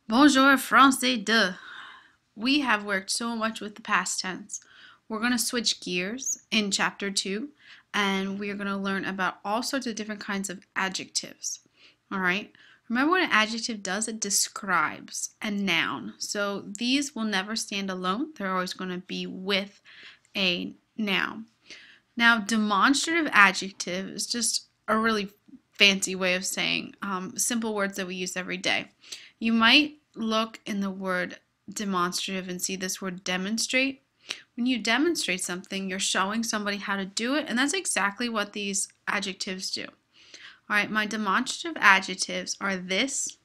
Bonjour, Français de. We have worked so much with the past tense. We're going to switch gears in chapter 2 and we are going to learn about all sorts of different kinds of adjectives. All right? Remember what an adjective does? It describes a noun. So these will never stand alone. They're always going to be with a noun. Now, demonstrative adjective is just a really fancy way of saying simple words that we use every day. You might look in the word demonstrative and see this word demonstrate. When you demonstrate something, you're showing somebody how to do it, and that's exactly what these adjectives do. All right, my demonstrative adjectives are this,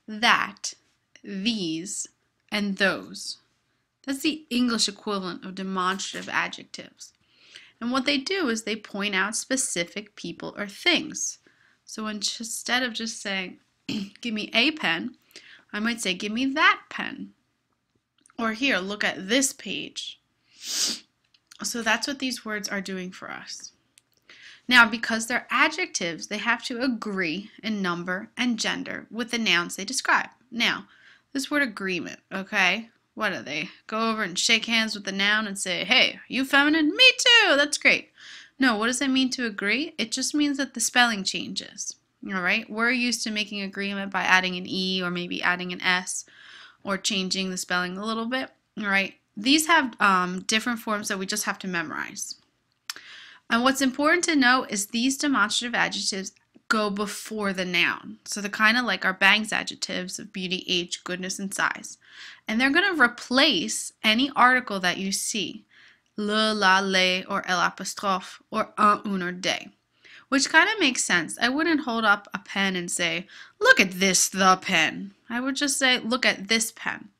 that, these, and those. That's the English equivalent of demonstrative adjectives. And what they do is they point out specific people or things. So instead of just saying, give me a pen, I might say, give me that pen. Or here, look at this page. So that's what these words are doing for us. Now, because they're adjectives, they have to agree in number and gender with the nouns they describe. Now, this word agreement, okay? What are they? Go over and shake hands with the noun and say, hey, are you feminine? Me too, that's great. No, what does it mean to agree? It just means that the spelling changes. All right, we're used to making agreement by adding an E or maybe adding an S or changing the spelling a little bit. All right, these have different forms that we just have to memorize. And what's important to know is these demonstrative adjectives go before the noun. So they're kind of like our Bangs adjectives of beauty, age, goodness, and size. And they're going to replace any article that you see, le, la, les, or el apostrophe, or un, un, or des. Which kind of makes sense. I wouldn't hold up a pen and say, look at this, the pen. I would just say, look at this pen.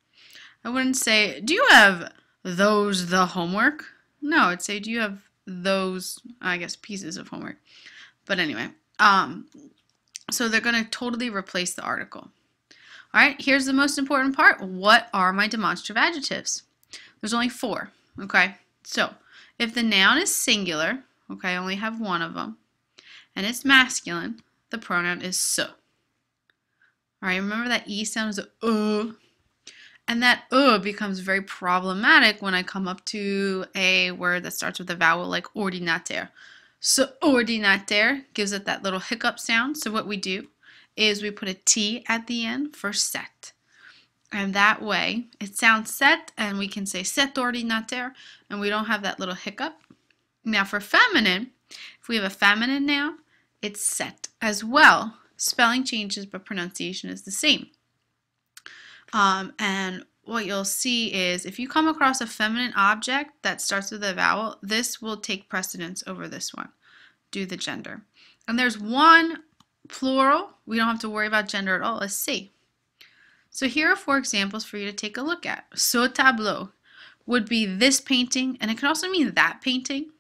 I wouldn't say, do you have those, the homework? No, I'd say, do you have those, I guess, pieces of homework? But anyway, so they're going to totally replace the article. All right, here's the most important part. What are my demonstrative adjectives? There's only 4, okay? So if the noun is singular, okay, I only have one of them, and it's masculine, the pronoun is se. All right, remember that E sound is and that becomes very problematic when I come up to a word that starts with a vowel like ordinateur. So ordinateur gives it that little hiccup sound. So what we do is we put a T at the end for set. And that way it sounds set and we can say cet ordinateur and we don't have that little hiccup. Now for feminine, if we have a feminine noun, it's set as well. Spelling changes but pronunciation is the same. And what you'll see is if you come across a feminine object that starts with a vowel, this will take precedence over this one. Do the gender. And there's one plural, we don't have to worry about gender at all, is C. So here are 4 examples for you to take a look at. Ce tableau would be this painting, and it can also mean that painting,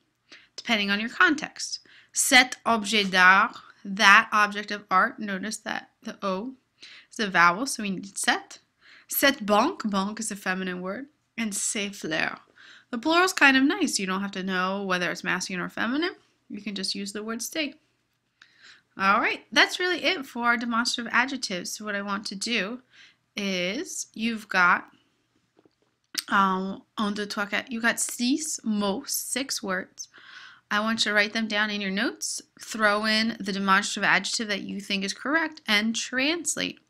depending on your context. Cet objet d'art, that object of art. Notice that the O is a vowel, so we need set. Cette banque, banque is a feminine word, and ces fleurs. The plural is kind of nice. You don't have to know whether it's masculine or feminine. You can just use the word stay. All right, that's really it for our demonstrative adjectives. So what I want to do is you've got you got 6 mots, 6 words. I want you to write them down in your notes, throw in the demonstrative adjective that you think is correct, and translate.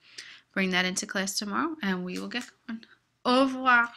Bring that into class tomorrow, and we will get going. Au revoir.